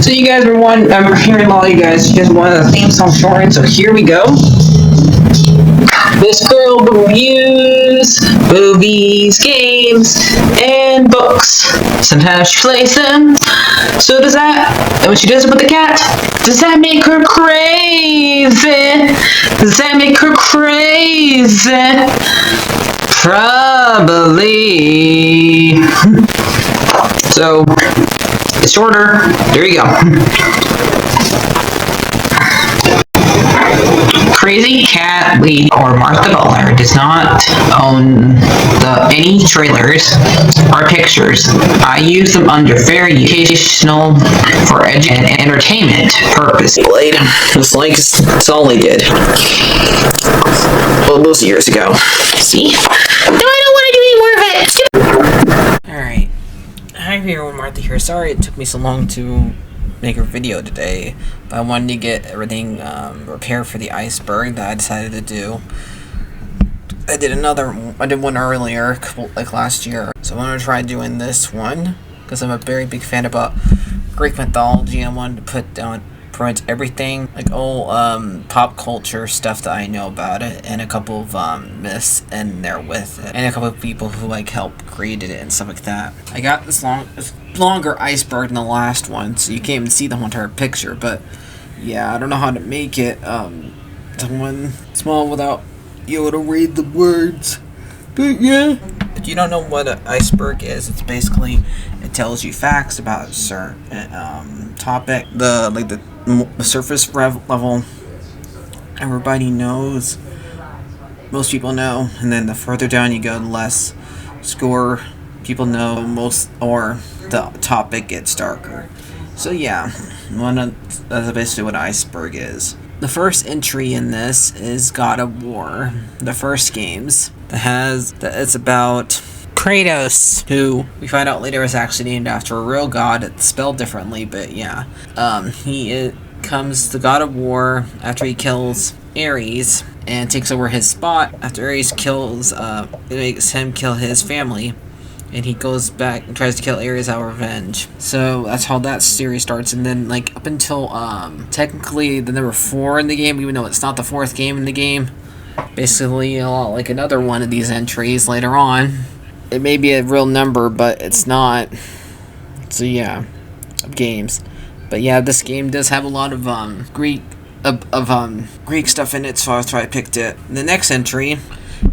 So you guys were I'm hearing a lot of you guys wanted the theme song shortened, so here we go. This girl reviews movies, games, and books. Sometimes she plays them. So does that, and when she does it with the cat, does that make her crazy? Does that make her crazy? Probably. So, it's shorter. There you go. CrazyCatLady or Martha Butler does not own any trailers or pictures. I use them under fair educational for and entertainment purpose. It's like it's all they did. Well, those years ago. See? No, I don't want to do any more of it. Alright. Hi everyone, Martha here. Sorry it took me so long to make a video today, but I wanted to get everything repaired for the iceberg that I decided to do. I did one earlier, like last year, so I wanted to try doing this one because I'm a very big fan about Greek mythology. I wanted to put down pretty much everything, like all pop culture stuff that I know about it, and a couple of myths in there with it, and a couple of people who like helped created it and stuff like that. I got this longer iceberg than the last one, so you can't even see the whole entire picture. But yeah, I don't know how to make it someone small without you able to read the words. But yeah, if you don't know what an iceberg is, it's basically it tells you facts about a certain topic. The surface level, everybody knows. Most people know, and then the further down you go, the less score people know most, or the topic gets darker. So yeah, that's basically what iceberg is. The first entry in this is God of War, the first games. It's about Kratos, who we find out later is actually named after a real god. It's spelled differently, but yeah. He comes the God of War after he kills Ares and takes over his spot. After Ares kills, it makes him kill his family, and he goes back and tries to kill Ares out of revenge. So that's how that series starts, and then like up until technically the number 4 in the game, even though it's not the 4th game in the game. Basically, like another one of these entries later on. It may be a real number, but it's not. So yeah, games. But yeah, this game does have a lot of Greek stuff in it, so that's why I picked it. The next entry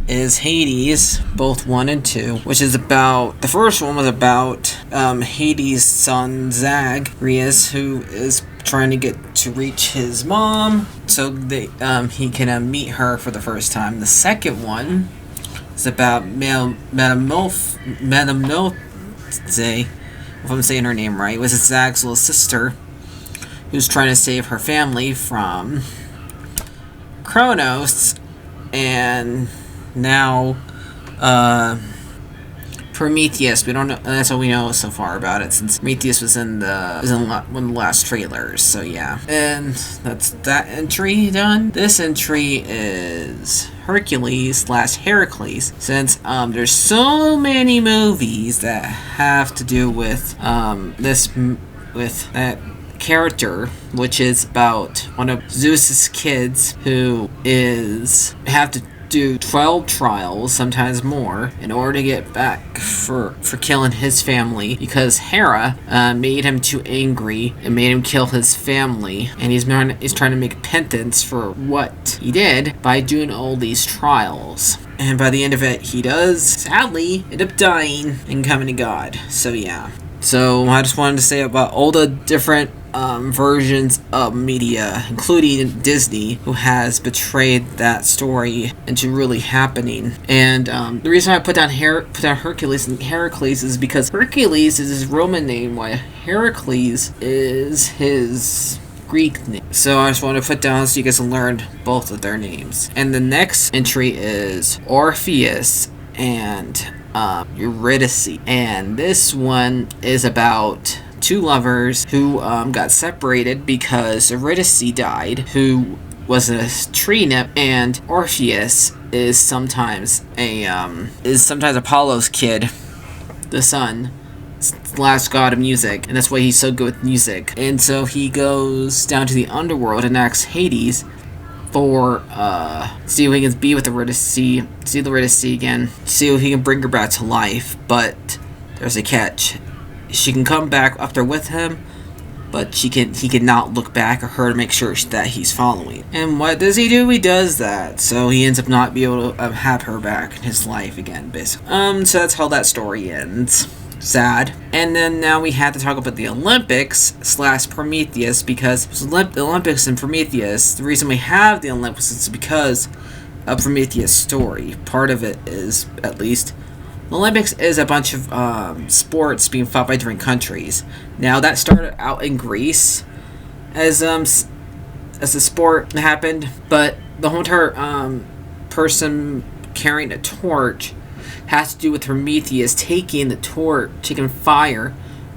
is Hades, both 1 and 2, which is about, the first one was about Hades' son Zagreus, who is trying to get to reach his mom, so he can meet her for the first time. The second one is about Metamorphosis, if I'm saying her name right, was Zag's little sister, who's trying to save her family from Kronos, and now Prometheus. We don't know. That's all we know so far about it, since Prometheus was in one of the last trailers. So yeah, and that's that entry done. This entry is Hercules/Heracles, since there's so many movies that have to do with that character, which is about one of Zeus's kids who have to do 12 trials, sometimes more, in order to get back for killing his family, because Hera made him too angry and made him kill his family, and he's trying to make penance for what he did by doing all these trials. And by the end of it, he does sadly end up dying and coming to God. So yeah. So I just wanted to say about all the different versions of media, including Disney, who has betrayed that story into really happening. And the reason I put down Hercules and Heracles is because Hercules is his Roman name, while Heracles is his Greek name. So I just want to put down so you guys learned both of their names. And the next entry is Orpheus and Eurydice, and this one is about 2 lovers who got separated because Eurydice died, who was a tree nymph, and Orpheus is sometimes Apollo's kid, the son. slash god of music, and that's why he's so good with music. And so he goes down to the underworld and asks Hades for see if he can be with the Eurydice, see the Eurydice again, see if he can bring her back to life. But there's a catch. She can come back up there with him, but he cannot look back at her to make sure that he's following. And what does he do? He does that. So he ends up not being able to have her back in his life again, basically. So that's how that story ends. Sad. And then now we have to talk about the Olympics / Prometheus, because the Olympics and Prometheus, the reason we have the Olympics is because of Prometheus' story. Part of it is, at least, the Olympics is a bunch of sports being fought by different countries. Now, that started out in Greece as a sport happened, but the whole entire person carrying a torch has to do with Prometheus taking the torch, taking fire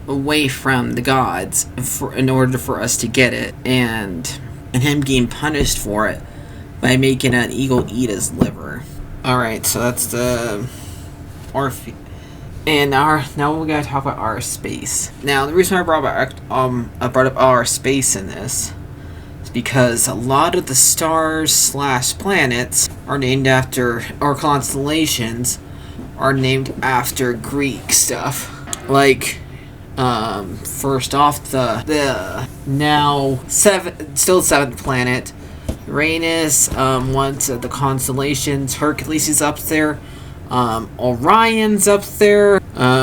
away from the gods in order for us to get it, and him getting punished for it by making an eagle eat his liver. Alright, so that's the and now we gotta talk about our space. Now, the reason I brought up our space in this is because a lot of the stars / planets are named after, or constellations are named after Greek stuff. Like, first off, the now seventh planet, Uranus, one of the constellations, Hercules is up there. Orion's up there.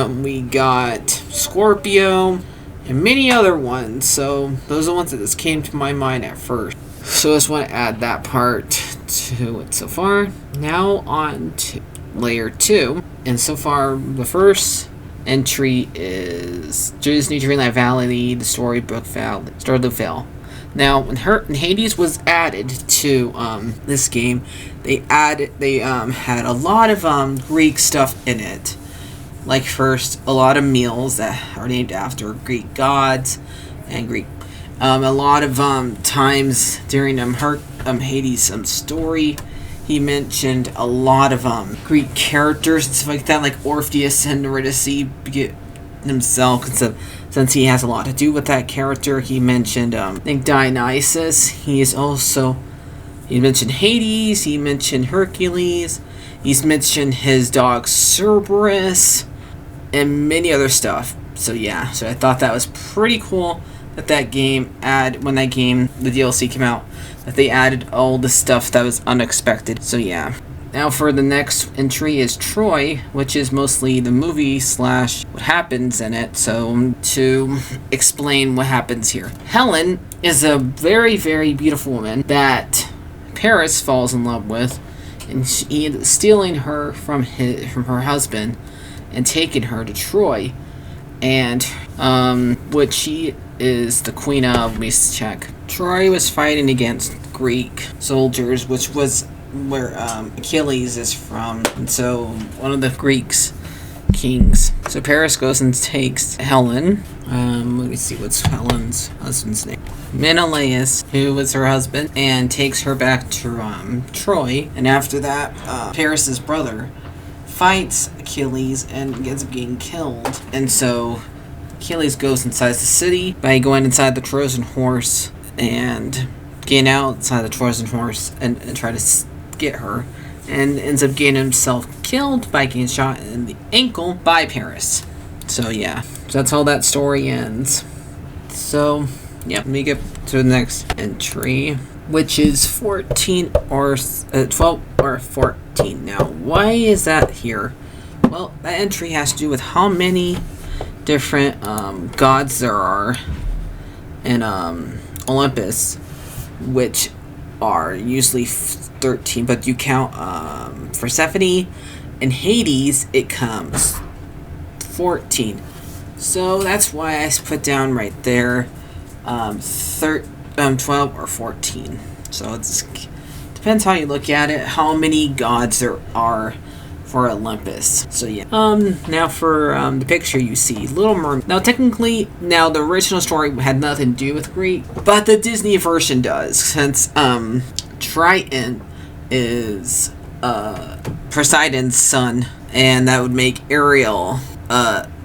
We got Scorpio and many other ones. So those are the ones that just came to my mind at first. So I just want to add that part to it so far. Now on to layer 2. And so far, the first entry is Disney Dreamlight Valley, the Storybook Valley, Stardew Vale. Now, when Hades was added to this game, they had a lot of Greek stuff in it. Like, first, a lot of meals that are named after Greek gods and Greek. A lot of times during Hades' story, he mentioned a lot of Greek characters and stuff like that, like Orpheus and Eurydice himself, since he has a lot to do with that character. He mentioned, I think, Dionysus. He mentioned Hades. He mentioned Hercules. He's mentioned his dog Cerberus, and many other stuff. So yeah, so I thought that was pretty cool that the DLC came out, that they added all the stuff that was unexpected. So yeah. Now for the next entry is Troy, which is mostly the movie / what happens in it. So to explain what happens here, Helen is a very, very beautiful woman that Paris falls in love with, and he ends up stealing her from her husband and taking her to Troy, and which she is the queen of. Let me check. Troy was fighting against Greek soldiers, which was where Achilles is from, and so one of the Greeks kings. So Paris goes and takes Helen. Let me see, what's Helen's husband's name? Menelaus, who was her husband, and takes her back to Troy. And after that, Paris's brother fights Achilles and ends up getting killed. And so Achilles goes inside the city by going inside the Trojan horse and getting outside the Trojan horse and try to get her, and ends up getting himself killed by getting shot in the ankle by Paris. So yeah, so that's how that story ends. So yeah, let me get to the next entry, which is 14 or 12 or 14. Now, why is that here? Well, that entry has to do with how many different gods there are in Olympus, which are usually 13, but you count Persephone and Hades, it comes 14. So that's why I put down right there 12 or 14. So it depends how you look at it, how many gods there are for Olympus. So yeah. Now for the picture you see, Little Mermaid. Now technically, the original story had nothing to do with Greek, but the Disney version does, since Triton is Poseidon's son, and that would make Ariel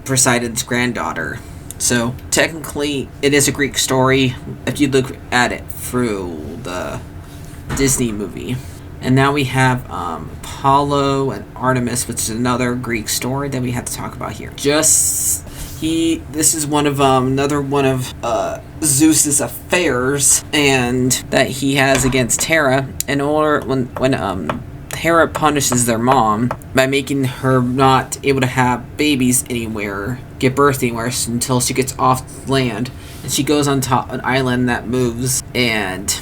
Poseidon's granddaughter. So technically, it is a Greek story if you look at it through the Disney movie. And now we have Apollo and Artemis, which is another Greek story that we have to talk about here. This is one of another one of Zeus's affairs, and that he has against Hera. In order when Hera punishes their mom by making her not able to have babies anywhere, give birth anywhere until she gets off land, and she goes on top of an island that moves, and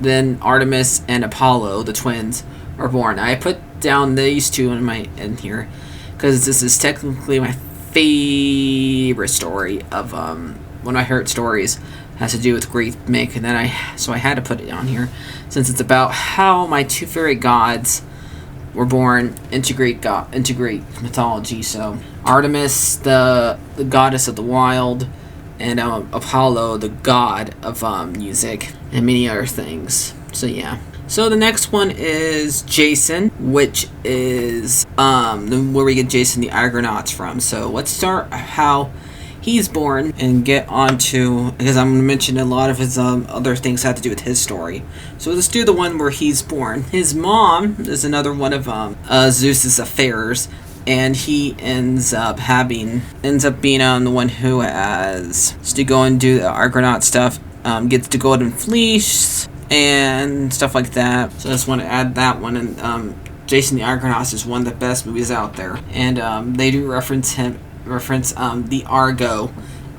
then Artemis and Apollo, the twins, are born. I put down these two in here because this is technically my favorite story of one of my favorite stories. Has to do with Greek myth, and then I had to put it down here since it's about how my two favorite gods were born into Greek mythology. So Artemis, the goddess of the wild, and Apollo, the god of music and many other things. So yeah. So the next one is Jason, which is where we get Jason the Argonauts from. So let's start how he's born and get on to, because I'm going to mention a lot of his other things have to do with his story. So let's do the one where he's born. His mom is another one of Zeus's affairs, and he ends up being the one who has to go and do the Argonaut stuff, gets the golden fleece and stuff like that. So I just want to add that one. And Jason the Argonauts is one of the best movies out there, and they do reference the Argo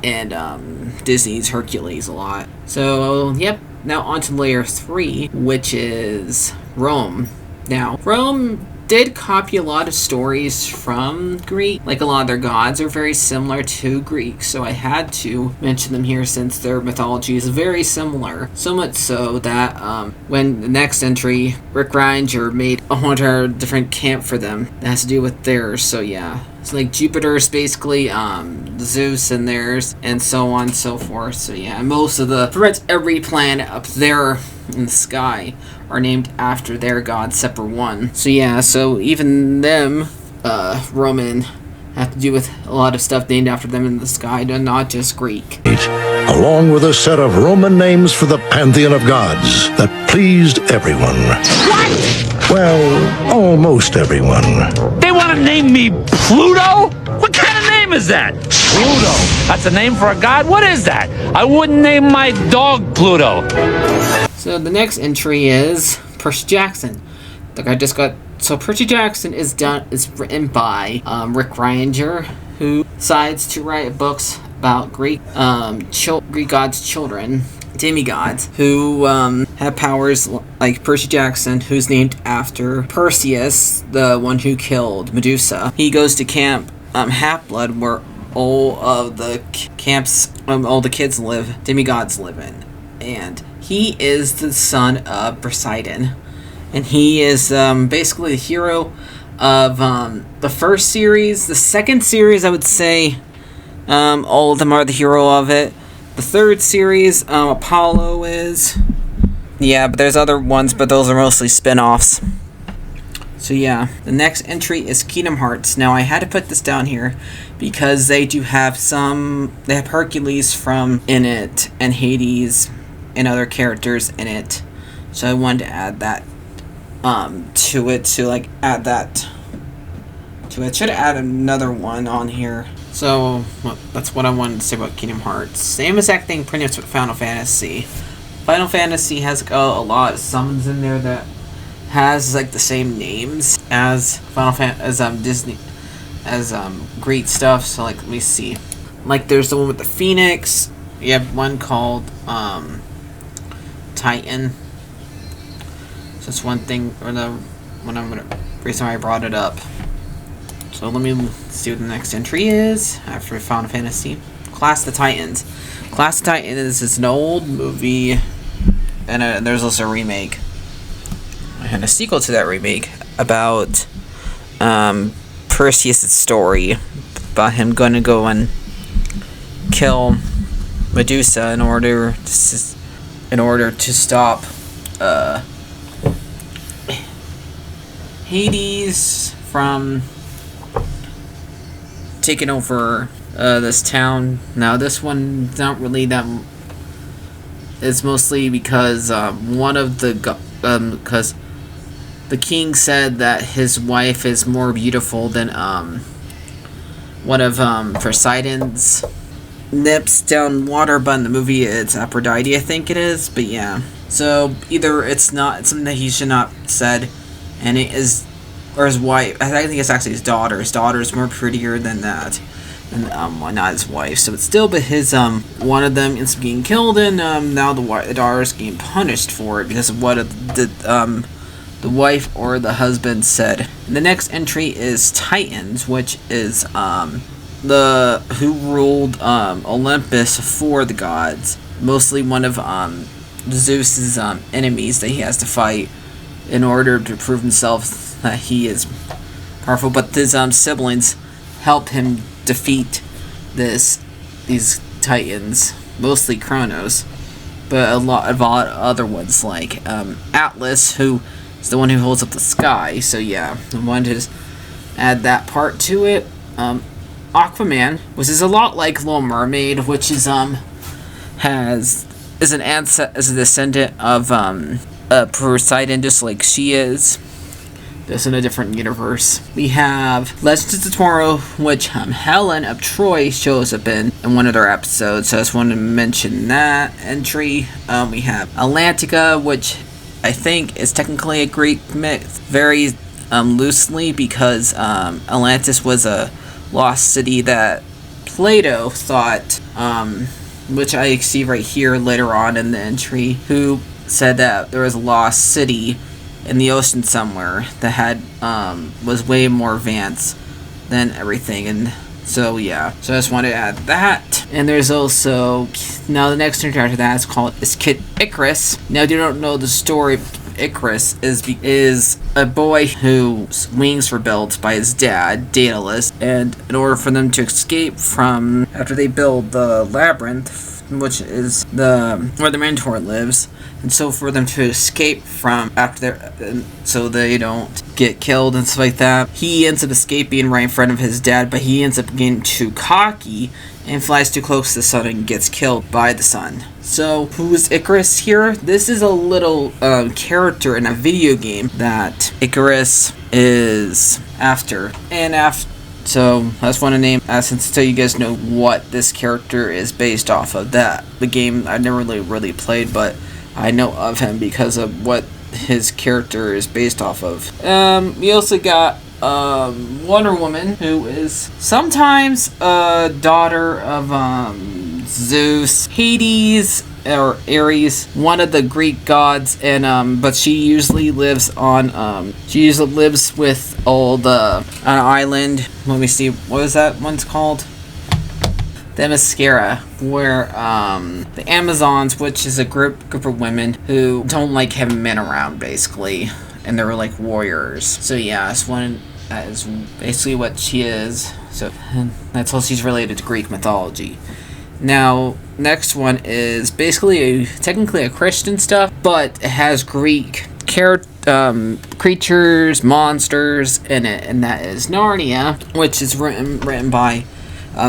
and Disney's Hercules a lot. So yep, now on to layer 3, which is Rome. Now Rome did copy a lot of stories from Greek. Like, a lot of their gods are very similar to Greek, so I had to mention them here since their mythology is very similar. So much so that when the next entry, Rick Reinger made a whole entire different camp for them that has to do with theirs. So yeah, so like Jupiter's basically Zeus and theirs, and so on and so forth. So yeah, most of pretty much every planet up there in the sky are named after their god, separate one. So yeah, so even them, Roman, have to do with a lot of stuff named after them in the sky, not just Greek. Along with a set of Roman names for the pantheon of gods that pleased everyone. What? Well, almost everyone. They want to name me Pluto? What kind of name is that? Pluto. That's a name for a god? What is that? I wouldn't name my dog Pluto. So the next entry is Percy Jackson. Like I just got. So Percy Jackson is written by Rick Reinger, who decides to write books about Greek gods' children, demigods, who have powers like Percy Jackson, who's named after Perseus, the one who killed Medusa. He goes to camp Half-Blood, where all of the camps, all the kids live, demigods live in, and he is the son of Poseidon, and he is basically the hero of the first series. The second series, I would say, all of them are the hero of it. The third series, Apollo is. Yeah, but there's other ones, but those are mostly spin-offs. So yeah, the next entry is Kingdom Hearts. Now I had to put this down here because they do have they have Hercules in it, and Hades, and other characters in it, so I wanted to add that to it, to add that to it. Should have added another one on here. So that's what I wanted to say about Kingdom Hearts. Same exact thing pretty much with Final Fantasy. Final Fantasy has a lot of summons in there that has the same names as Disney, as Greek stuff. So let me see. There's the one with the Phoenix. You have one called Titan. So that's one thing, or reason why I brought it up. So let me see what the next entry is after Final Fantasy. Class of the Titans. Class of the Titans is an old movie, and there's also a remake. I had a sequel to that remake about Perseus' story about him going to go and kill Medusa in order to stop Hades from taken over this town. Now this one not really that. It's mostly because one of the because the king said that his wife is more beautiful than one of Poseidon's nips down water, but in the movie it's Aphrodite, I think it is. But yeah, so either it's something that he should not said, and it is, or his wife. I think it's actually his daughter. His daughter is more prettier than that, and not his wife. So it's still, but his one of them ends up getting killed, and now the daughter is getting punished for it because of what the wife or the husband said. And the next entry is Titans, which is who ruled Olympus for the gods. Mostly one of Zeus's enemies that he has to fight in order to prove himself that he is powerful. But his siblings help him defeat these Titans, mostly Kronos, but a lot of other ones like Atlas, who is the one who holds up the sky. So yeah, I wanted to just add that part to it. Aquaman, which is a lot like Little Mermaid, which is a descendant of Poseidon, just like she is. Just in a different universe. We have Legends of Tomorrow, which Helen of Troy shows up in one of their episodes, so I just wanted to mention that entry. We have Atlantica, which I think is technically a Greek myth, very loosely, because Atlantis was a lost city that Plato thought, which I see right here later on in the entry, who said that there was a lost city in the ocean somewhere that had was way more advanced than everything. And so yeah, so I just wanted to add that. And there's also, now the next character after that is Kid Icarus. Now if you don't know the story, Icarus is a boy whose wings were built by his dad, Daedalus, and in order for them to escape from, after they build the labyrinth, which is where the Minotaur lives, and so for them to escape from so they don't get killed and stuff like that, he ends up escaping right in front of his dad, but he ends up getting too cocky and flies too close to the sun and gets killed by the sun. So who is Icarus here? This is a little character in a video game that Icarus is after. So I just want to name, so you guys know what this character is based off of. That the game I never really played, but I know of him because of what his character is based off of. We also got Wonder Woman, who is sometimes a daughter of Zeus, Hades, or Ares, one of the Greek gods, and but she usually lives on with an island. Let me see, what is that one's called? Themyscira, where the Amazons, which is a group of women who don't like having men around, basically, and they're like warriors. So yeah, that is basically what she is. So that's how she's related to Greek mythology. Now, next one is basically technically a Christian stuff, but it has Greek creatures, monsters in it, and that is Narnia, which is written by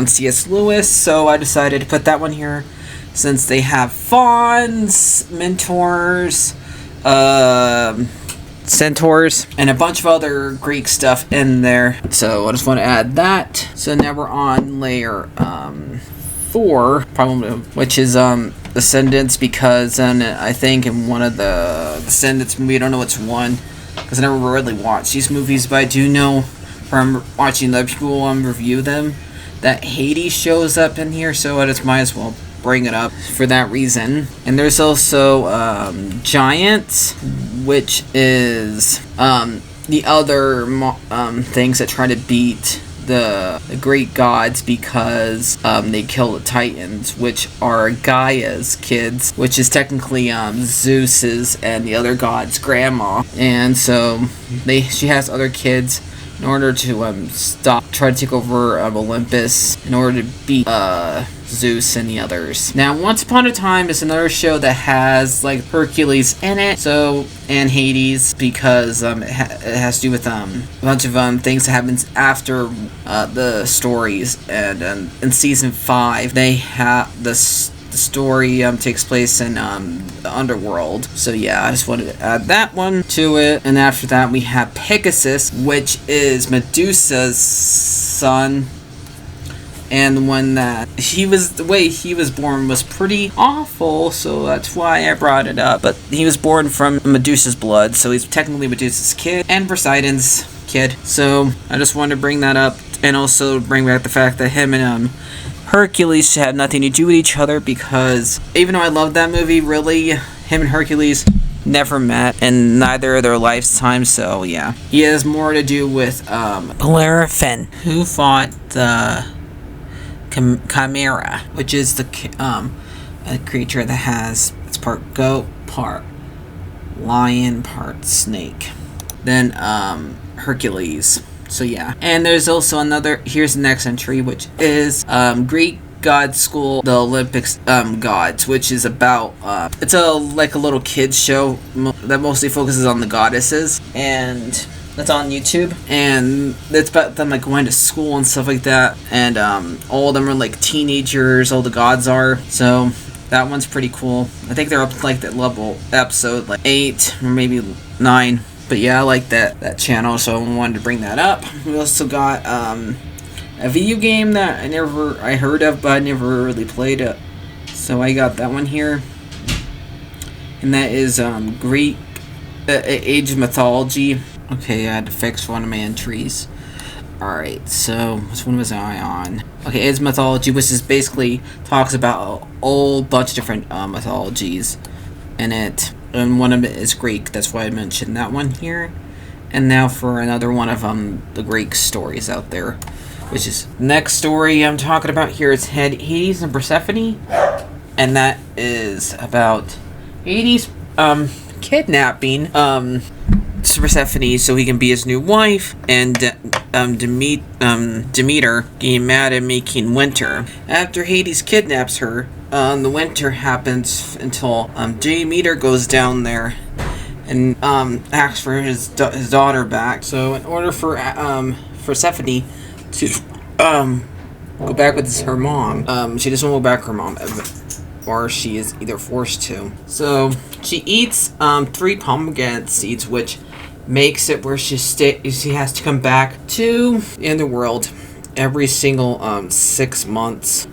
C.S. Lewis. So I decided to put that one here since they have fauns, mentors, centaurs, and a bunch of other Greek stuff in there. So I just want to add that. So now we're on layer 4, probably, which is Descendants, because I think in one of the Descendants movie, I don't know which one, because I never really watched these movies, but I do know from watching other people review them that Hades shows up in here, so I just might as well bring it up for that reason. And there's also Giants, which is the other things that try to beat the Greek gods because they kill the Titans, which are Gaia's kids, which is technically Zeus's and the other god's grandma. And so she has other kids in order to try to take over Olympus in order to beat Zeus and the others. Now, Once Upon a Time is another show that has like Hercules in it, and Hades, because it has to do with a bunch of things that happens after the stories. And in season 5, they have the story takes place in the underworld. So yeah, I just wanted to add that one to it. And after that, we have Pegasus, which is Medusa's son. And the one that the way he was born was pretty awful, so that's why I brought it up. But he was born from Medusa's blood, so he's technically Medusa's kid and Poseidon's kid. So I just wanted to bring that up, and also bring back the fact that him and Hercules had nothing to do with each other, because even though I loved that movie, really, him and Hercules never met in neither of their lifetimes. So yeah, he has more to do with Bellerophon, who fought the Chimera, which is a creature that has, it's part goat, part lion, part snake. Then Hercules. So yeah, and there's also here's the next entry, which is Greek God School, the Olympics gods, which is about it's like a little kids show that mostly focuses on the goddesses, and that's on YouTube, and it's about them like going to school and stuff like that, and all of them are like teenagers, all the gods are. So that one's pretty cool. I think they're up to like that level episode like 8 or maybe 9. But yeah, I like that channel, so I wanted to bring that up. We also got a video game that I heard of, but I never really played it. So I got that one here, and that is Greek Age of Mythology. Okay, I had to fix one of my entries. Alright, so which one was I on? Okay, Age of Mythology, which is basically talks about a whole bunch of different mythologies in it. And one of it is Greek, that's why I mentioned that one here. And now for another one of the Greek stories out there, which is next story I'm talking about here is Hades and Persephone, and that is about Hades kidnapping Persephone so he can be his new wife, and Demeter getting mad at making winter. After Hades kidnaps her, the winter happens until Demeter goes down there and asks for his daughter back. So in order for Persephone to go back with her mom, she doesn't want to go back with her mom, or she is either forced to. So she eats 3 pomegranate seeds, which makes it where she has to come back to the underworld every single 6 months.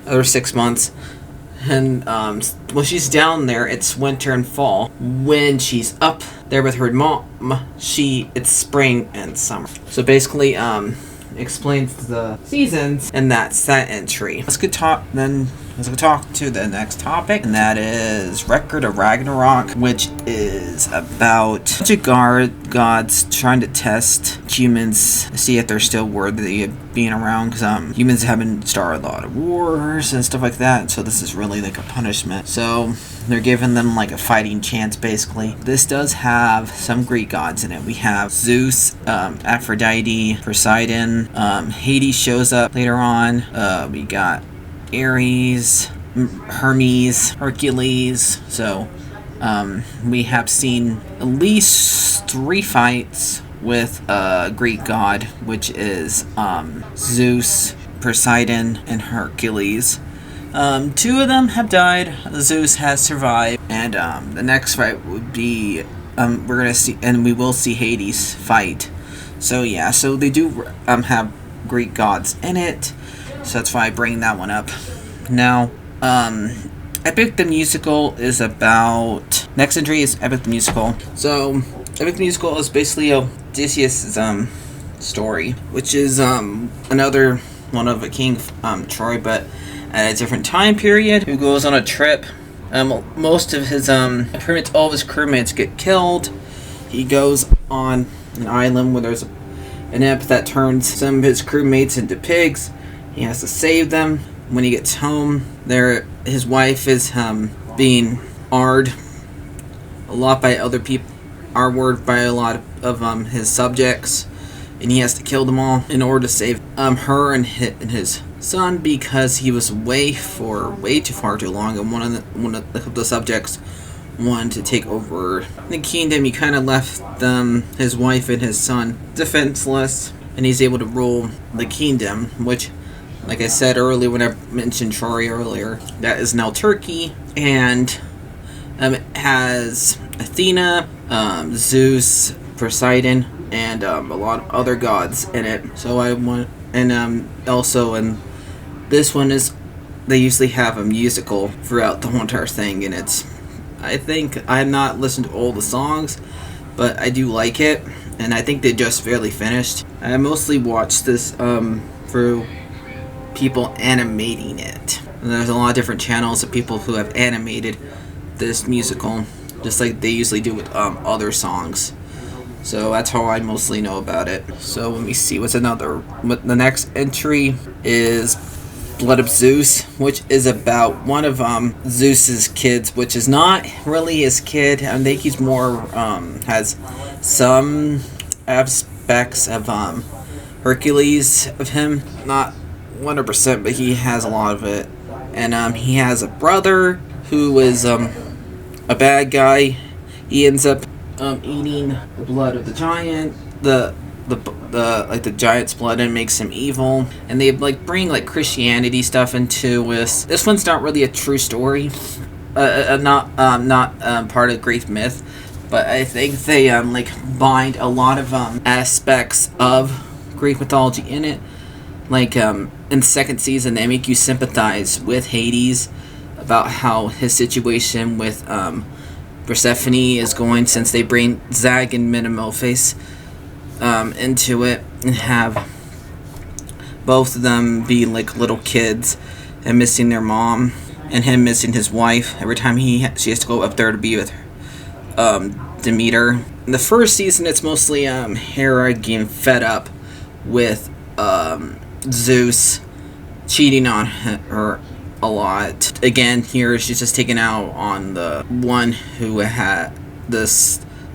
And when she's down there, it's winter and fall. When she's up there with her mom, it's spring and summer. So basically, explains the seasons, and that's that entry. Let's go talk to the next topic, and that is Record of Ragnarok, which is about a bunch of gods trying to test humans to see if they're still worthy of being around, because humans haven't started a lot of wars and stuff like that, so this is really like a punishment. So they're giving them like a fighting chance, basically. This does have some Greek gods in it. We have Zeus, Aphrodite, Poseidon, Hades shows up later on. We got Ares, Hermes, Hercules. So we have seen at least 3 fights with a Greek god, which is Zeus, Poseidon, and Hercules. 2 of them have died. Zeus has survived, and the next fight would be we're gonna see, and we will see Hades fight. So yeah, so they do have Greek gods in it, so that's why I bring that one up. Now, Epic the Musical is about, next entry is Epic the Musical. So Epic the Musical is basically Odysseus' story, which is another one of a king Troy, but at a different time period, who goes on a trip. Most of his pretty much all of his crewmates get killed. He goes on an island where there's an imp that turns some of his crewmates into pigs. He has to save them. When he gets home, his wife is being R-worded by other people, R-worded by a lot of his subjects, and he has to kill them all in order to save her and his son, because he was way too long, and one of the subjects wanted to take over the kingdom. He kind of left his wife and his son defenseless, and he's able to rule the kingdom, which, like I said earlier when I mentioned Troy earlier, that is now Turkey, and it has Athena, Zeus, Poseidon, and a lot of other gods in it. So I want, and also, and this one is, they usually have a musical throughout the whole entire thing, and I think I have not listened to all the songs, but I do like it, and I think they just barely finished. I mostly watched this through people animating it. And there's a lot of different channels of people who have animated this musical, just like they usually do with other songs. So that's how I mostly know about it. So let me see, the next entry is Blood of Zeus, which is about one of Zeus's kids, which is not really his kid. I think he's more has some aspects of Hercules of him, not 100%, but he has a lot of it. And he has a brother who is a bad guy. He ends up eating the blood of the giant, the giant's blood, and makes him evil. And they bring Christianity stuff into this one's not really a true story, not part of Greek myth, but I think they bind a lot of aspects of Greek mythology in it. In the second season, they make you sympathize with Hades about how his situation with Persephone is going, since they bring Zag and Metamorphosis into it, and have both of them be little kids and missing their mom, and him missing his wife every time she has to go up there to be with Demeter. In the first season, it's mostly Hera getting fed up with Zeus cheating on her a lot. Again, here she's just taken out on the one who had the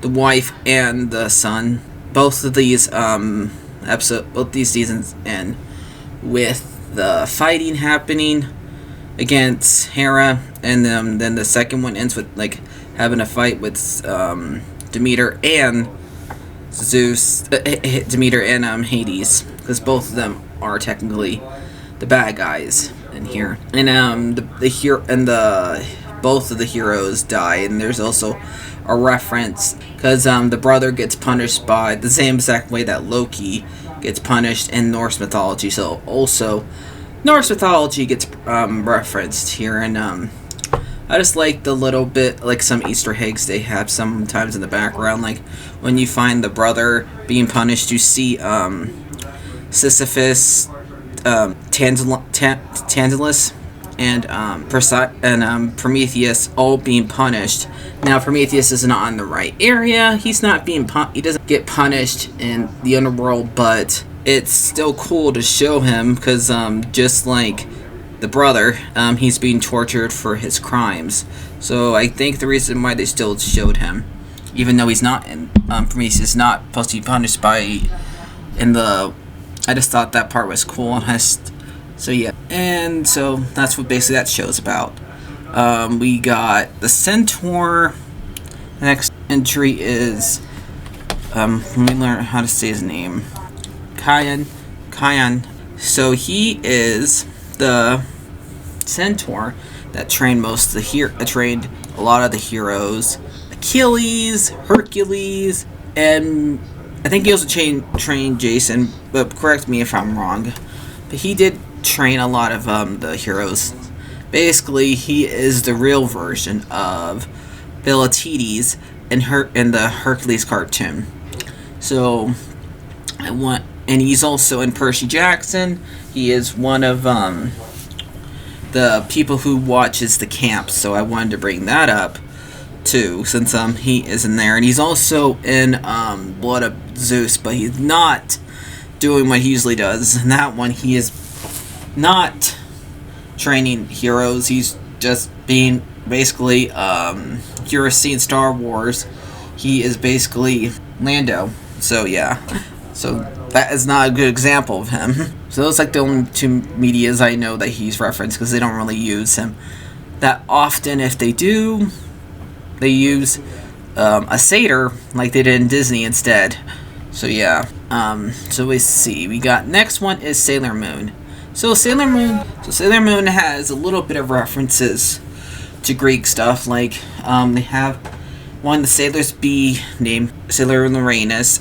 wife and the son. Both of these both these seasons end with the fighting happening against Hera, and then the second one ends with having a fight with Demeter and Zeus, Demeter and Hades, because both of them are technically the bad guys in here. And both of the heroes die, and there's also a reference because the brother gets punished by the same exact way that Loki gets punished in Norse mythology. So also Norse mythology gets referenced here, and I just like the little bit, some Easter eggs they have sometimes in the background. When you find the brother being punished, you see Sisyphus, Tantalus, and Prometheus all being punished. Now Prometheus is not in the right area. He's not being he doesn't get punished in the underworld, but it's still cool to show him because just like the brother, he's being tortured for his crimes. So I think the reason why they still showed him, even though he's not in Prometheus is not supposed to be punished I just thought that part was cool. So yeah, and so that's what basically that show's about. We got the Centaur. The next entry is let me learn how to say his name. Kion. So he is the Centaur that trained trained a lot of the heroes, Achilles, Hercules, and I think he also trained Jason, but correct me if I'm wrong. But he did train a lot of the heroes. Basically, he is the real version of Philoctetes in the Hercules cartoon. So and he's also in Percy Jackson. He is one of the people who watches the camp. So I wanted to bring that up too, since he is in there, and he's also in Blood of Zeus, but he's not doing what he usually does. In that one, he is not training heroes. He's just being basically you're seeing Star Wars. He is basically Lando. So yeah. So that is not a good example of him. So those like the only two medias I know that he's referenced, because they don't really use him that often. If they do, they use a satyr like they did in Disney instead. So yeah. So we see, we got next one is Sailor Moon. So Sailor Moon has a little bit of references to Greek stuff. Like they have one, the sailors bee named Sailor Lorenus.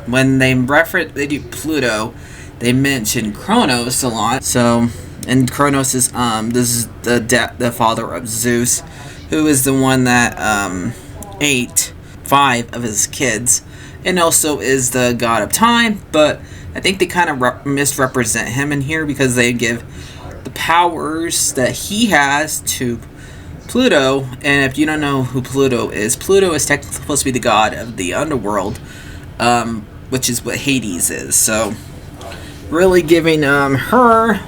When they do Pluto, they mention Kronos a lot. So, and Kronos is this is the father of Zeus, who is the one that ate 5 of his kids, and also is the god of time. But I think they kind of misrepresent him in here, because they give the powers that he has to Pluto. And if you don't know who Pluto is technically supposed to be the god of the underworld, which is what Hades is. So really giving her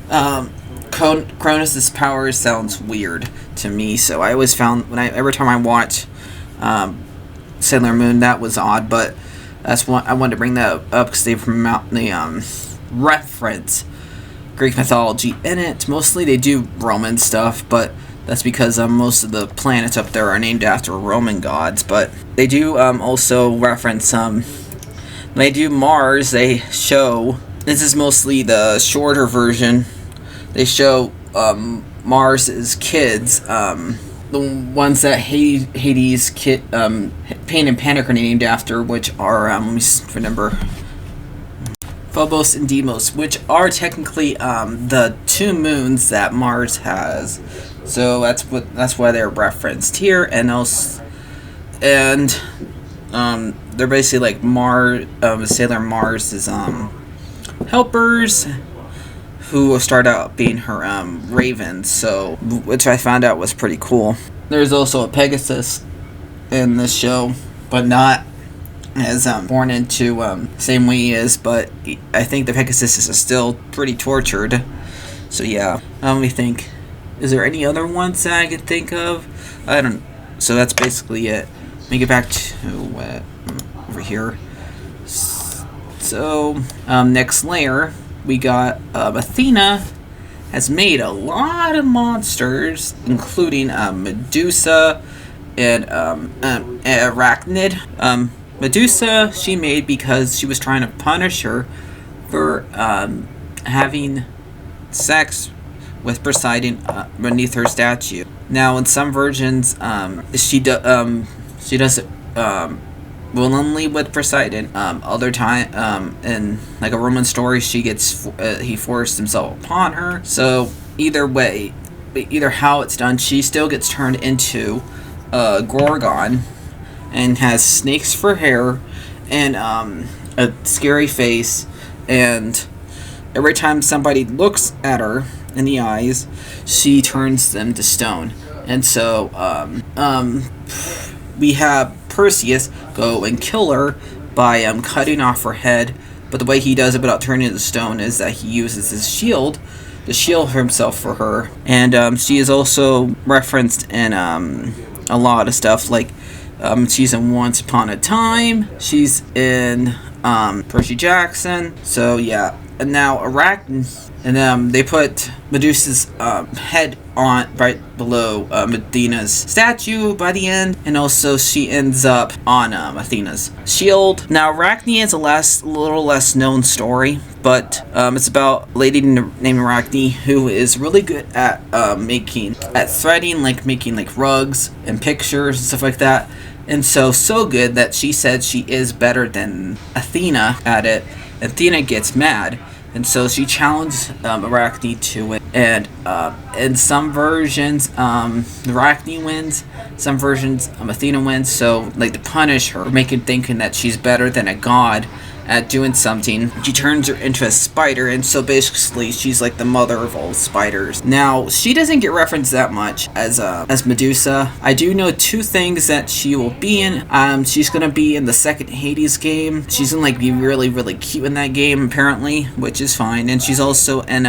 Cronus' powers sounds weird to me. So I always found every time I watch Sailor Moon, that was odd. But that's what I wanted to bring that up, because they promote the reference Greek mythology in it. Mostly they do Roman stuff, but that's because most of the planets up there are named after Roman gods. But they do also reference when they do Mars, they show, this is mostly the shorter version, they show Mars's kids, the ones that Hades Pain and Panic are named after, which are let me remember, Phobos and Deimos, which are technically the 2 moons that Mars has. So that's why they're referenced here. And also, and they're basically like Sailor Mars's helpers, who start out being her ravens. So, which I found out was pretty cool. There's also a Pegasus in this show, but not as born into same way he is. But I think the Pegasus is still pretty tortured. So yeah, let me think. Is there any other ones that I could think of? I don't. So that's basically it. Let me get back to over here. So next layer, we got Athena has made a lot of monsters, including Medusa and Arachnid. Medusa she made because she was trying to punish her for having sex with Poseidon beneath her statue. Now, in some versions, she does it willingly with Poseidon. Other time, in like a Roman story, he forced himself upon her. So either way, either how it's done, she still gets turned into Gorgon, and has snakes for hair, and a scary face, and every time somebody looks at her in the eyes, she turns them to stone. And so we have Perseus go and kill her by cutting off her head, but the way he does it without turning it to stone is that he uses his shield to shield himself for her. And she is also referenced in a lot of stuff, like she's in Once Upon a Time, she's in Percy Jackson. So yeah. And now Arachnid, and they put Medusa's head on right below Athena's statue by the end, and also she ends up on Athena's shield. Now Arachnid is a little less known story, but it's about a lady named Arachnid who is really good at threading, like making like rugs and pictures and stuff like that. And so good that she said she is better than Athena at it. Athena gets mad, and so she challenged Arachnid to it. And in some versions, Arachnid wins. Some versions, Athena wins. So, like, to punish her, thinking that she's better than a god at doing something, she turns her into a spider, and so basically she's like the mother of all spiders. Now, she doesn't get referenced that much as Medusa. I do know 2 things that she will be in. She's gonna be in the second Hades game. She's gonna like be really, really cute in that game, apparently, which is fine. And she's also in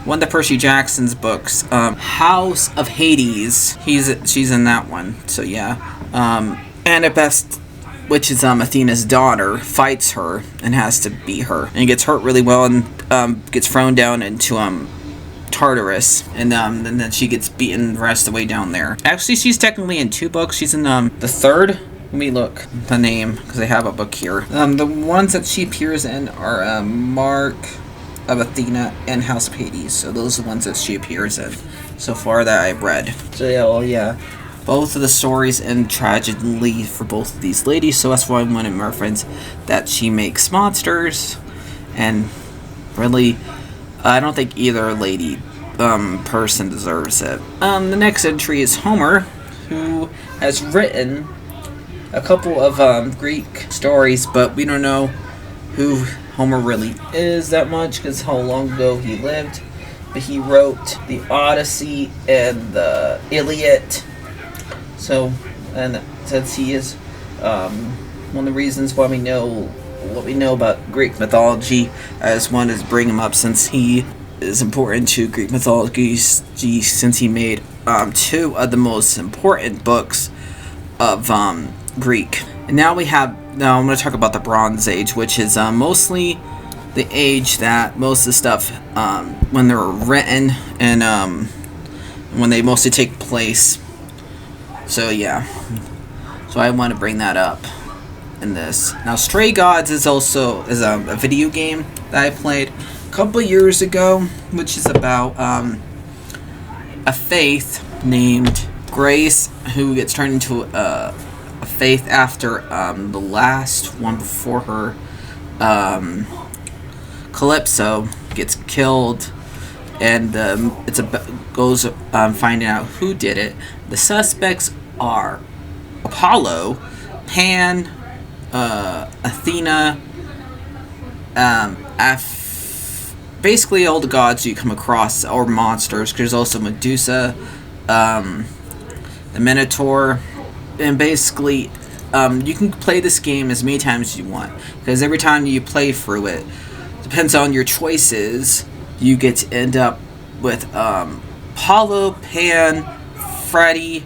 one of the Percy Jackson's books, House of Hades. She's in that one. So yeah. And at best, which is Athena's daughter, fights her and has to beat her, and gets hurt really well, and gets thrown down into Tartarus, and then she gets beaten the rest of the way down there. Actually, she's technically in 2 books. She's in the third. Let me look the name, because I have a book here. The ones that she appears in are Mark of Athena and House of Hades. So those are the ones that she appears in so far that I've read. So yeah, well, yeah. Both of the stories end tragically for both of these ladies, so that's why I wanted to reference that she makes monsters, and really, I don't think either lady person deserves it. The next entry is Homer, who has written a couple of Greek stories, but we don't know who Homer really is that much, because how long ago he lived. But he wrote the Odyssey and the Iliad. So, and since he is one of the reasons why we know what we know about Greek mythology, as one is bring him up since he is important to Greek mythology, since he made 2 of the most important books of Greek. And now I'm going to talk about the Bronze Age, which is mostly the age that most of the stuff, when they were written, and when they mostly take place. So yeah, so I want to bring that up in this. Now, Stray Gods is also a video game that I played a couple years ago, which is about a faith named Grace who gets turned into a faith after the last one before her, Calypso, gets killed, and goes finding out who did it. The suspects are Apollo, Pan, Athena, basically all the gods you come across, or monsters. There's also Medusa, the Minotaur, and basically you can play this game as many times as you want, because every time you play through it, depends on your choices, you get to end up with Apollo, Pan, Freddy,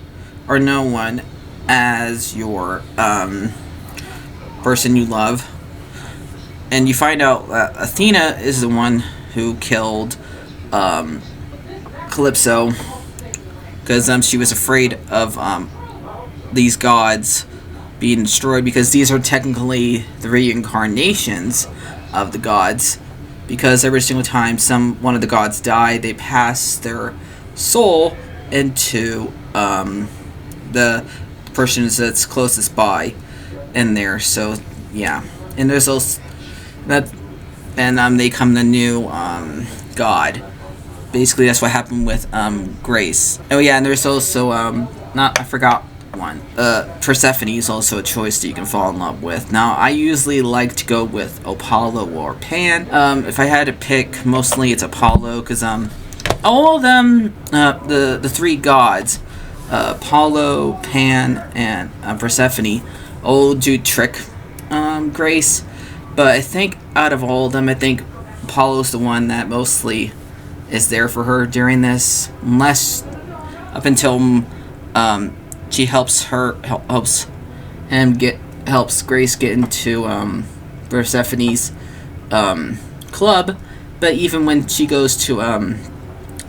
or no one as your person you love. And you find out that Athena is the one who killed Calypso, because she was afraid of these gods being destroyed, because these are technically the reincarnations of the gods, because every single time one of the gods die, they pass their soul into the person that's closest by in there. So yeah, and there's also that, and they come the new god. Basically, that's what happened with Grace. Oh yeah, and there's also I forgot one. Persephone is also a choice that you can fall in love with. Now, I usually like to go with Apollo or Pan. If I had to pick, mostly it's Apollo, because all of them, the 3 gods, Apollo, Pan, and Persephone, all do trick Grace. But I think out of all of them, I think Apollo's the one that mostly is there for her during this, unless up until she helps Grace get into Persephone's club. But even when she goes to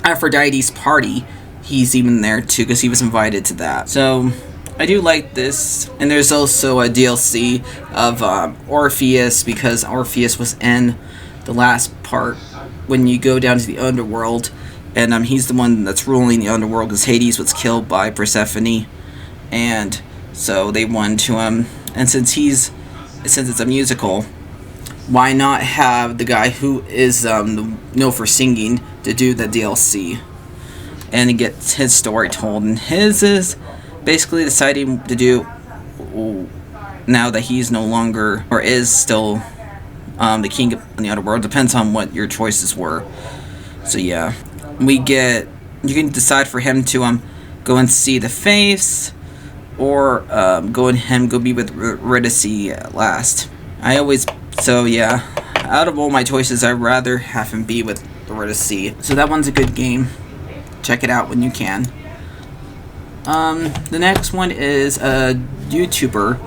Aphrodite's party, he's even there too, because he was invited to that. So I do like this. And there's also a DLC of Orpheus, because Orpheus was in the last part when you go down to the underworld, and he's the one that's ruling the underworld, because Hades was killed by Persephone, and so they won to him. And since it's a musical, why not have the guy who is known for singing to do the DLC and get his story told? And his is basically deciding to do, now that he's no longer, or is still the king of the underworld, depends on what your choices were. So yeah, you can decide for him to go and see the face, or go be with Eurydice at last. So yeah, out of all my choices, I'd rather have him be with Eurydice. So that one's a good game. Check it out when you can. The next one is a YouTuber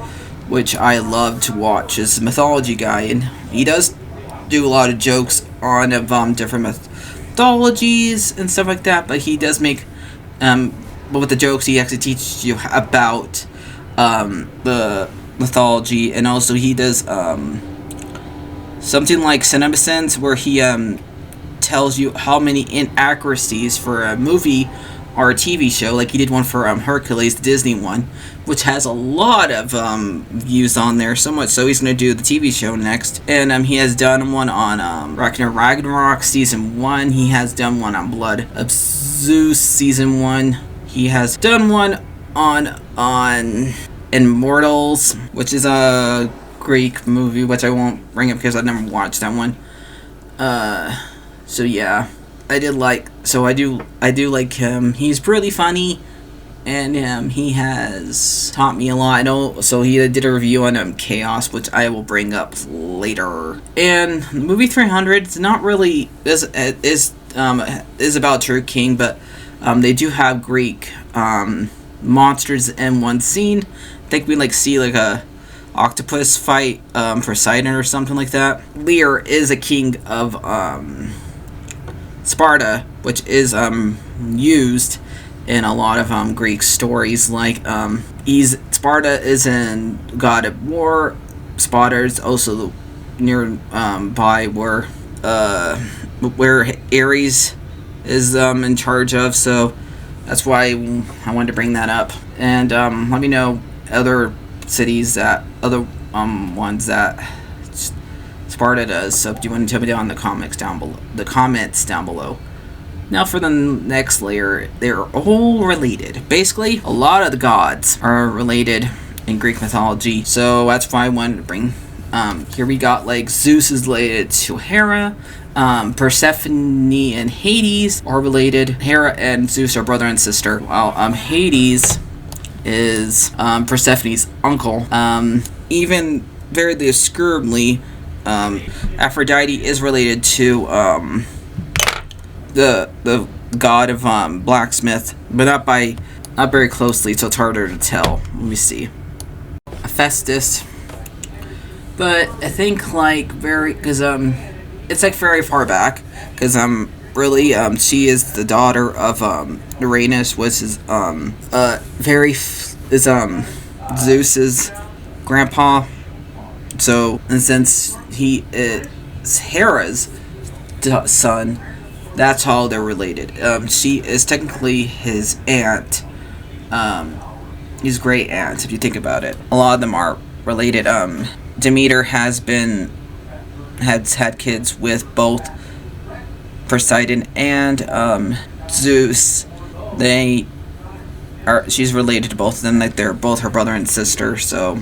which I love to watch. Is a mythology guy, and he does do a lot of jokes on different mythologies and stuff like that. But he does make but with the jokes, he actually teaches you about the mythology, and also he does something like CinemaSins, where he tells you how many inaccuracies for a movie or a TV show. Like he did one for Hercules, the Disney one, which has a lot of views on there, so much so he's going to do the TV show next. And he has done one on Ragnarok Season 1. He has done one on Blood of Zeus Season 1. He has done one on Immortals, which is a Greek movie, which I won't bring up because I've never watched that one. So yeah, I do like him. He's really funny, and he has taught me a lot. I know. So he did a review on Chaos, which I will bring up later. And the movie 300 is not really is about True King, but they do have Greek monsters in one scene. I think we see like a octopus fight Poseidon or something like that. Lear is a king of Sparta, which is used in a lot of Greek stories. Like Sparta is in God of War. Sparta is also near by where Ares is in charge of. So that's why I wanted to bring that up. And let me know other cities ones that Sparta does. So if you want to tell me down in the comments down below. Now for the next layer, they're all related. Basically, a lot of the gods are related in Greek mythology. So that's why I wanted to bring. Here we got like Zeus is related to Hera. Persephone and Hades are related. Hera and Zeus are brother and sister, while Hades is Persephone's uncle. Even very obscurely, Aphrodite is related to the god of blacksmith, but not very closely, so it's harder to tell. Let me see. Hephaestus, but I think because it's very far back, because really she is the daughter of Uranus, which is Zeus's grandpa. So, and since he is Hera's son, that's how they're related. She is technically his aunt, his great aunt, if you think about it. A lot of them are related. Demeter has had kids with both Poseidon and Zeus. She's related to both of them. Like they're both her brother and sister. So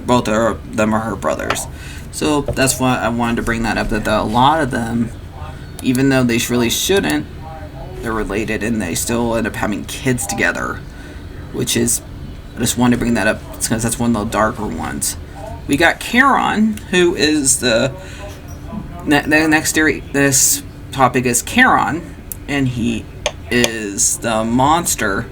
both of them are her brothers. So that's why I wanted to bring that up. That a lot of them, even though they really shouldn't, they're related, and they still end up having kids together. Which is, I just wanted to bring that up because that's one of the darker ones. We got Charon, who is the next theory. This topic is Charon, and he is the monster.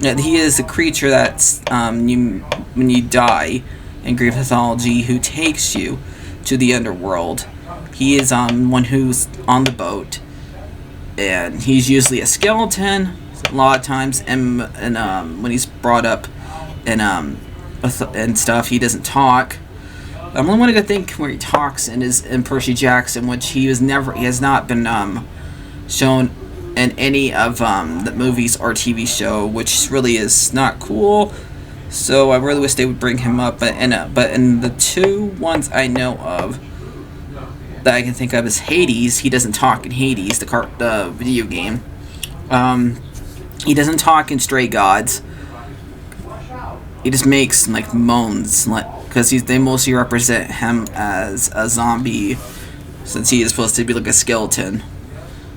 He is the creature that's when you die in Greek mythology, who takes you to the underworld. He is one who's on the boat, and he's usually a skeleton a lot of times. And when he's brought up and stuff, he doesn't talk. I'm only one to think where he talks in Percy Jackson, which he has not been shown in any of the movies or TV show, which really is not cool. So I really wish they would bring him up. But in the two ones I know of that I can think of is Hades. He doesn't talk in Hades, the video game. He doesn't talk in Stray Gods. He just makes moans, because they mostly represent him as a zombie, since he is supposed to be like a skeleton.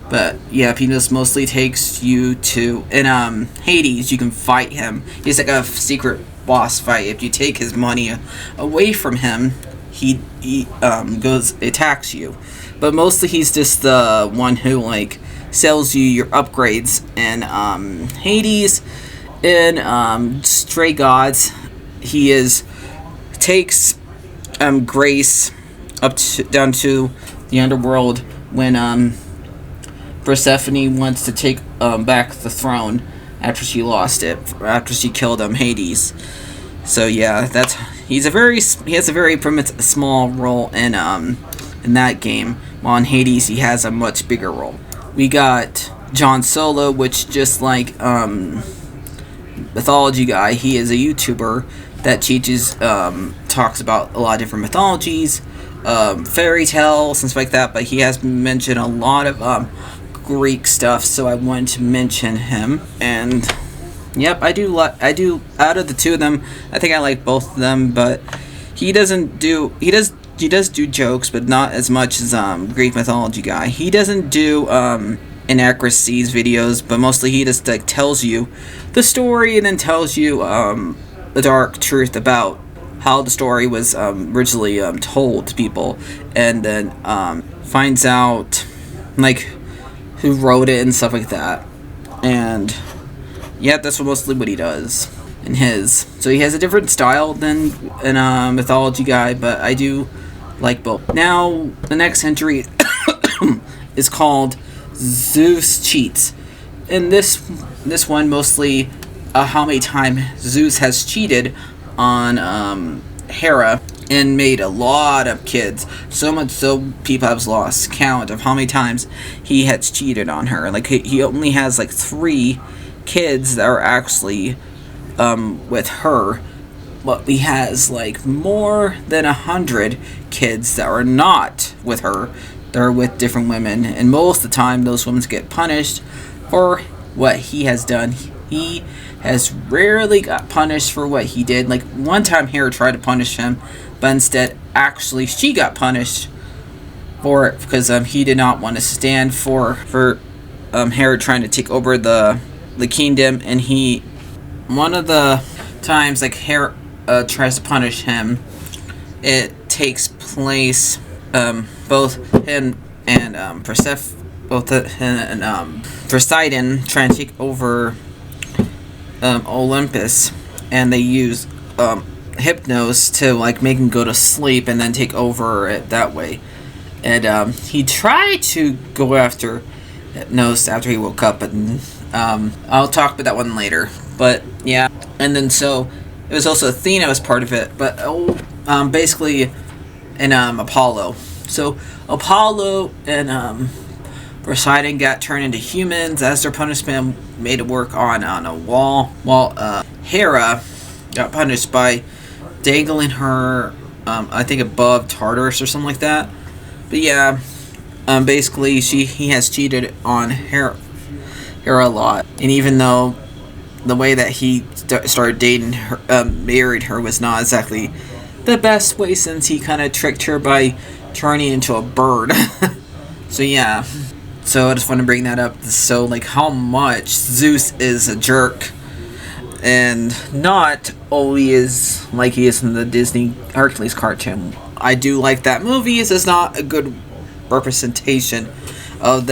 But yeah, he just mostly takes you to in Hades. You can fight him. He's like a secret boss fight. If you take his money away from him, he attacks you. But mostly he's just the one who sells you your upgrades. And Hades in Stray Gods, he is takes Grace down to the underworld when Persephone wants to take back the throne after she lost it, after she killed Hades. So yeah, he has a very small role in that game. While in Hades, he has a much bigger role. We got John Solo, which just like Mythology Guy, he is a YouTuber that teaches, talks about a lot of different mythologies, fairy tales, and stuff like that. But he has mentioned a lot of Greek stuff, so I wanted to mention him. And yep, I do. Out of the two of them, I think I like both of them. But he does do jokes, but not as much as Greek Mythology Guy. He doesn't do inaccuracies videos, but mostly he just like tells you the story and then tells you the dark truth about how the story was originally told to people, and then finds out like who wrote it and stuff like that. And yeah, that's mostly what he does in his. So he has a different style than a Mythology Guy, but I do like both. Now the next entry is called Zeus Cheats, and this one mostly how many times Zeus has cheated on Hera and made a lot of kids, so much so people have lost count of how many times he has cheated on her. Like he only has like 3 kids that are actually with her, but he has like more than 100 kids that are not with her. They're with different women, and most of the time those women get punished for what he has done. He has rarely got punished for what he did. Like one time Hera tried to punish him, but instead actually she got punished for it because he did not want to stand for Hera trying to take over the kingdom. And one of the times like Hera tries to punish him, it takes place both him and Poseidon trying to take over Olympus, and they use Hypnos to like make him go to sleep and then take over it that way. And he tried to go after Hypnos after he woke up, but I'll talk about that one later. But yeah, and then so it was also Athena was part of it, but basically in Apollo. So Apollo and Poseidon got turned into humans as their punishment, made to work on a wall, while Hera got punished by dangling her, I think above Tartarus or something like that. But yeah, basically he has cheated on Hera a lot, and even though the way that he started dating her, married her, was not exactly the best way, since he kind of tricked her by turning into a bird. So yeah, so I just want to bring that up. So like how much Zeus is a jerk, and not always like he is in the Disney Hercules cartoon. I do like that movie. It's not a good representation of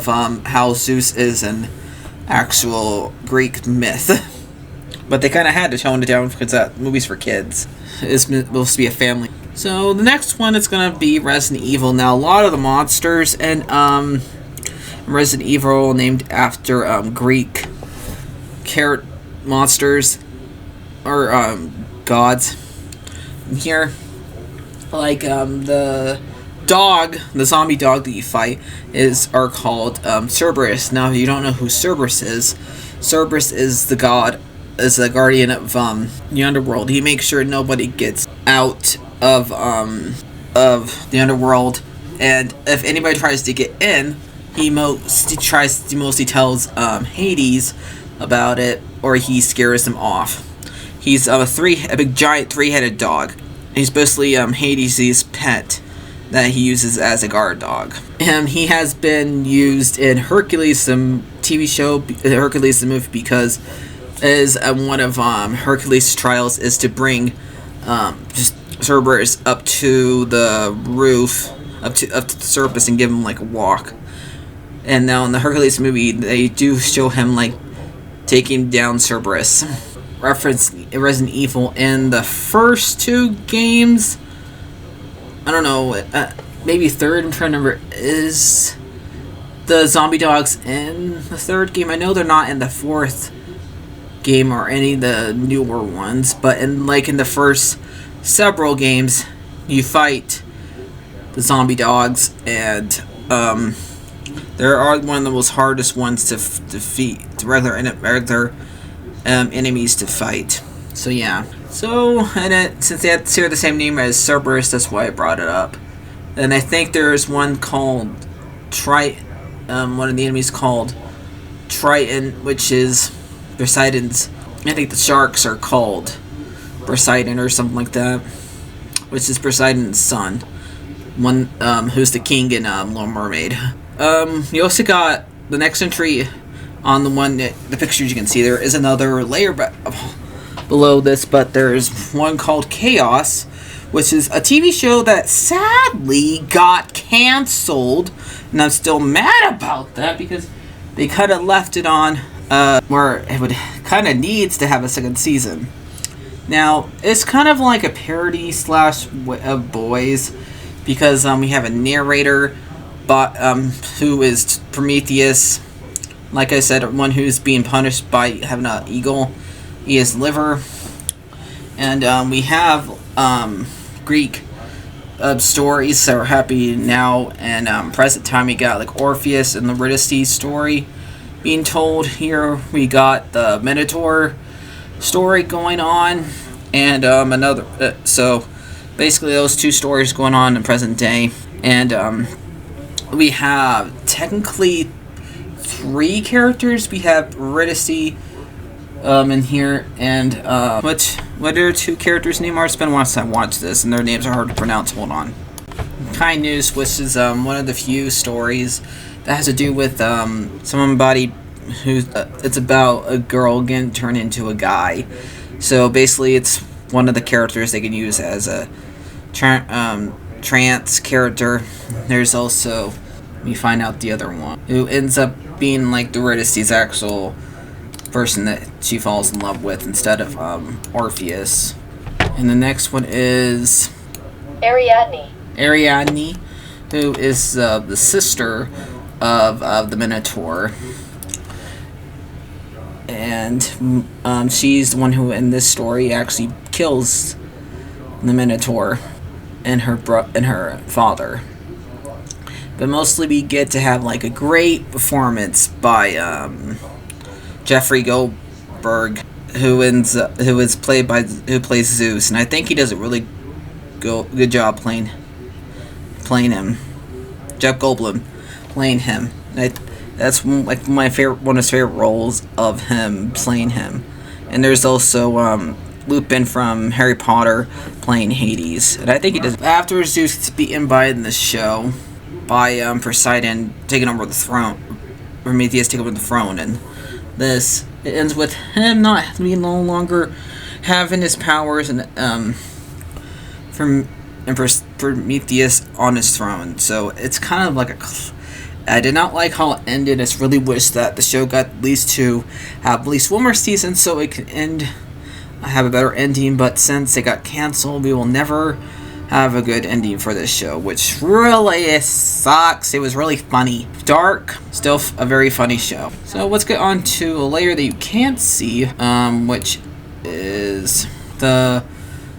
how Zeus is an actual Greek myth. But they kind of had to tone it down because that movie's for kids. It's supposed to be a family. So the next one is gonna be Resident Evil. Now a lot of the monsters and Resident Evil named after Greek monsters or gods. Here, like the zombie dog that you fight are called Cerberus. Now if you don't know who Cerberus is the god, is the guardian of the underworld. He makes sure nobody gets out of the underworld, and if anybody tries to get in, he mostly tells Hades about it, or he scares them off. He's a big giant 3-headed dog. He's basically Hades' pet that he uses as a guard dog. And he has been used in Hercules, the TV show, Hercules the movie, because is one of Hercules' trials is to bring just Cerberus up to the roof, up to the surface, and give him like a walk. And now in the Hercules movie, they do show him like taking down Cerberus. reference Resident Evil in the first 2 games. I don't know, maybe third. I'm trying to remember. Is the zombie dogs in the 3rd game? I know they're not in the 4th game or any of the newer ones, but in the first several games, you fight the zombie dogs, and there are one of the most hardest ones to defeat, regular enemies to fight. So yeah. So, and since they share the same name as Cerberus, that's why I brought it up. And I think there's one called one of the enemies called Triton, which is Poseidon's. I think the sharks are called Poseidon or something like that, which is Poseidon's son. One who's the king in Little Mermaid. You also got the next entry on the pictures you can see. There is another layer below this, but there's one called Chaos, which is a TV show that sadly got canceled, and I'm still mad about that because they kind of left it on where it kind of needs to have a second season. Now, it's kind of like a parody slash of Boys, because we have a narrator, but who is Prometheus. Like I said, one who's being punished by having an eagle eat his liver. And we have Greek stories that are happening now, and present time we got like Orpheus and the Eurydice story being told. Here we got the Minotaur story going on, and another. So basically, those 2 stories going on in present day, and we have technically 3 characters. We have Eurydice in here, and what are 2 characters' names are? It's been a while since I watched this, and their names are hard to pronounce. Hold on. Kind News, which is one of the few stories that has to do with somebody who it's about a girl getting turned into a guy. So basically, it's one of the characters they can use as a trans character. There's also, we find out the other one, who ends up being like the Eurydice's actual person that she falls in love with instead of Orpheus. And the next one is Ariadne, who is the sister of the Minotaur. And she's the one who in this story actually kills the Minotaur and her father. But mostly we get to have like a great performance by Jeffrey Goldberg, who plays Zeus, and I think he does a really good job playing him. Jeff Goldblum playing him. That's like one of his favorite roles of him playing him. And there's also Lupin from Harry Potter playing Hades, and I think he does. After Zeus gets beaten by in the show by Poseidon taking over the throne, Prometheus taking over the throne, and it ends with him not no longer having his powers, and Prometheus on his throne. So it's kind of like I did not like how it ended. I really wish that the show got at least one more season so it could have a better ending, but since it got canceled, we will never have a good ending for this show, which really sucks. It was really funny. Dark, still a very funny show. So let's get on to a layer that you can't see, which is the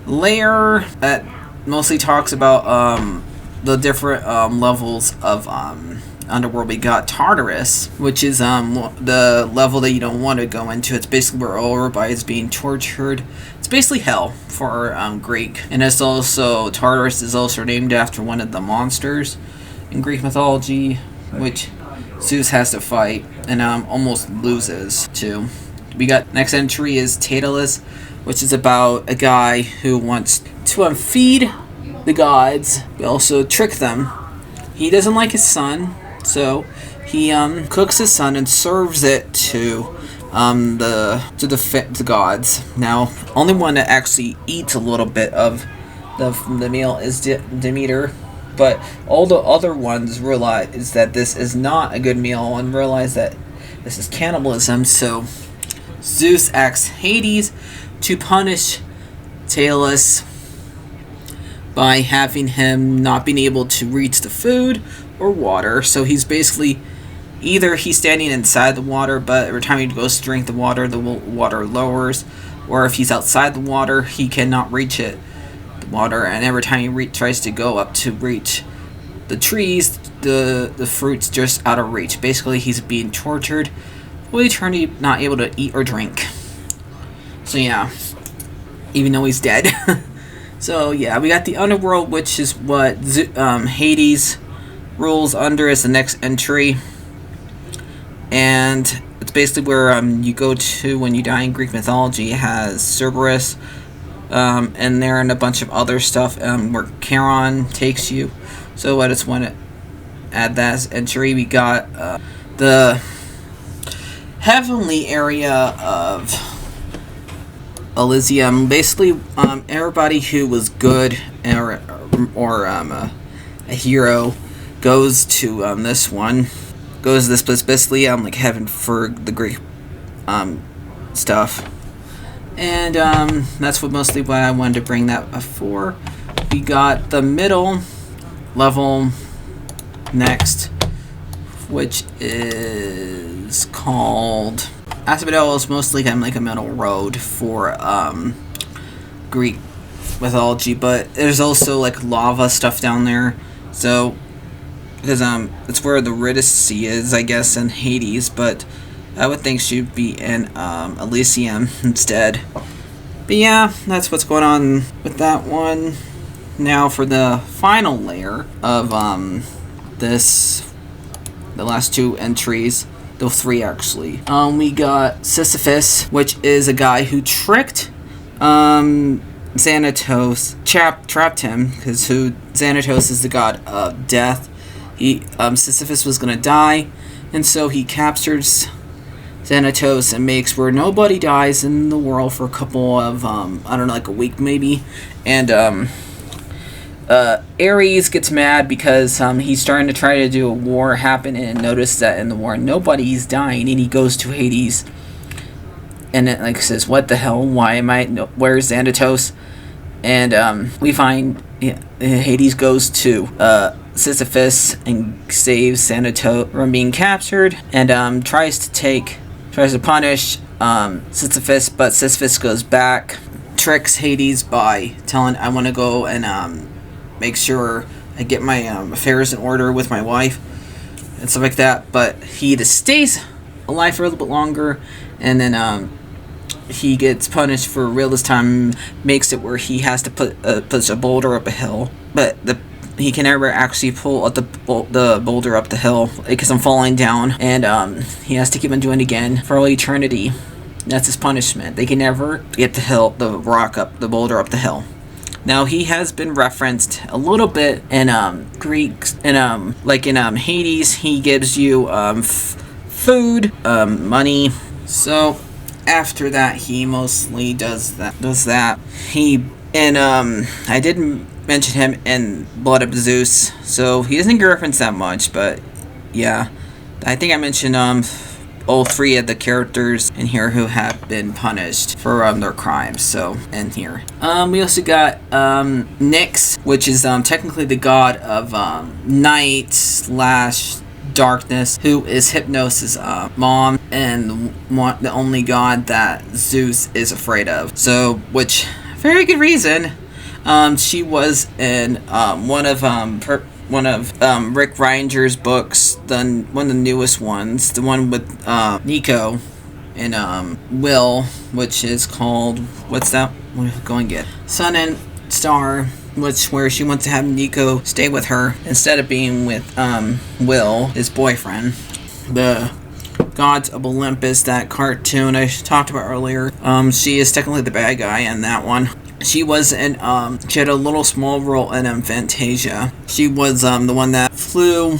layer that mostly talks about the different levels of underworld. We got Tartarus, which is the level that you don't want to go into. It's basically where everybody is being tortured. It's basically hell for Greek, and it's also Tartarus is also named after one of the monsters in Greek mythology, which Zeus has to fight and almost loses to. We got next entry is Daedalus, which is about a guy who wants to feed the gods, but also trick them. He doesn't like his son, so he cooks his son and serves it to the gods. Now, only one that actually eats a little bit of the meal is Demeter, but all the other ones realize that this is not a good meal and realize that this is cannibalism. So Zeus asks Hades to punish Talus by having him not being able to reach the food or water. So he's basically, either he's standing inside the water, but every time he goes to drink the water lowers, or if he's outside the water, he cannot reach the water, and every time he tries to go up to reach the trees, the fruit's just out of reach. Basically, he's being tortured, fully eternity, not able to eat or drink. So yeah, even though he's dead. So yeah, we got the underworld, which is what Hades rules under as the next entry, and it's basically where you go to when you die in Greek mythology. It has Cerberus and there, and a bunch of other stuff where Charon takes you. So I just want to add that as entry. We got the heavenly area of Elysium. Basically, everybody who was good or a hero goes to this one. Goes to this place, basically like heaven for the Greek stuff. And that's mostly why I wanted to bring that up for. We got the middle level next, which is called Asphodel. Is mostly kind of like a middle road for Greek mythology, but there's also like lava stuff down there. So because it's where the Riddis Sea is, I guess, in Hades, but I would think she'd be in Elysium instead. But yeah, that's what's going on with that one. Now for the final layer of the last two entries, the three actually. We got Sisyphus, which is a guy who tricked Xanatos, trapped him, because Xanatos is the god of death. Sisyphus was gonna die, and so he captures Xanatos and makes where nobody dies in the world for a couple of I don't know, like a week maybe. And Ares gets mad because he's starting to try to do a war happen, and notice that in the war nobody's dying, and he goes to Hades and it like says, what the hell, why am I, where's Xanatos? And we find Hades goes to Sisyphus and saves Xanatos from being captured, and tries to punish Sisyphus, but Sisyphus goes back, tricks Hades by telling, I want to go and make sure I get my affairs in order with my wife and stuff like that. But he just stays alive for a little bit longer, and then he gets punished for real this time. Makes it where he has to push a boulder up a hill, but he can never actually pull the boulder up the hill because I'm falling down, and he has to keep on doing it again for all eternity. That's his punishment. They can never get the boulder up the hill. Now, he has been referenced a little bit in Greek, like in Hades. He gives you food, money. So after that, he mostly does that. I didn't mention him in Blood of Zeus, so he doesn't get referenced that much. But yeah, I think I mentioned all three of the characters in here who have been punished for their crimes. So in here, we also got Nyx, which is technically the god of night / darkness, who is Hypnos' mom, and the only god that Zeus is afraid of. So, which very good reason. She was in one of Rick Reiner's books, one of the newest ones, the one with Nico and Will, which is called, what's that? What are we going to get? Sun and Star, where she wants to have Nico stay with her instead of being with Will, his boyfriend. The Gods of Olympus, that cartoon I talked about earlier. She is technically the bad guy in that one. She was in, she had a little small role in Fantasia. She was the one that flew,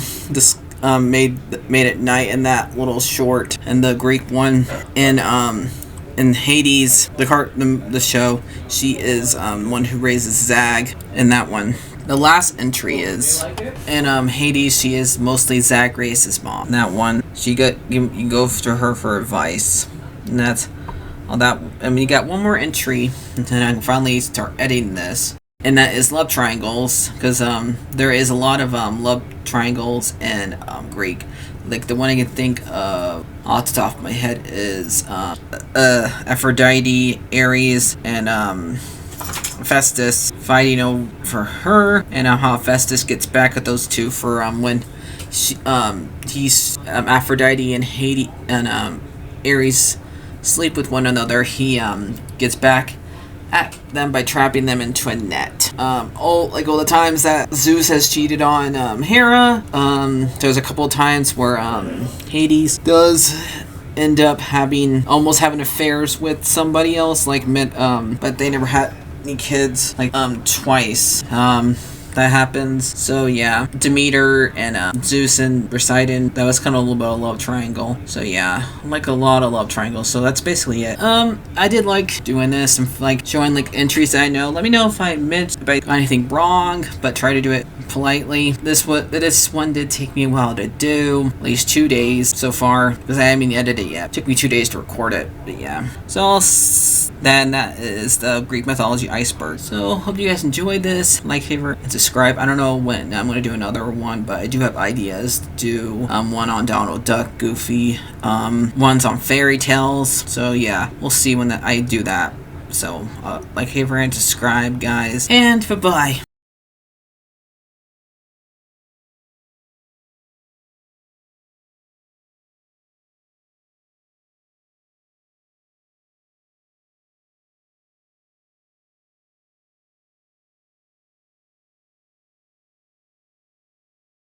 made at night in that little short, and the Greek one. In Hades, the show, she is one who raises Zag in that one. The last entry is in Hades. She is mostly Zagreus' mom. In that one, you go to her for advice, and that's all that. I mean, you got one more entry, and then I can finally start editing this. And that is love triangles, because there is a lot of love triangles in Greek. Like the one I can think of off the top of my head is Aphrodite, Ares, and Festus fighting over her, and how Festus gets back at those two for when he's Aphrodite and Hades and Ares sleep with one another. He gets back at them by trapping them into a net. All the times that Zeus has cheated on Hera, there's a couple of times where Hades does end up almost having affairs with somebody else, but they never had any kids, twice. That happens. So yeah, Demeter and Zeus and Poseidon, that was kind of a little bit of a love triangle. So yeah, like a lot of love triangles. So that's basically it. I did like doing this and showing entries that I know. Let me know if I got anything wrong, but try to do it politely. This one did take me a while to do, at least 2 days so far, because I haven't edited it yet. It took me 2 days to record it, but yeah. So then that is the Greek Mythology Iceberg. So hope you guys enjoyed this. Favorite, and subscribe. I don't know when I'm going to do another one, but I do have ideas to do one on Donald Duck, Goofy, ones on fairy tales. So yeah, we'll see when I do that. So favorite, and subscribe, guys, and bye-bye.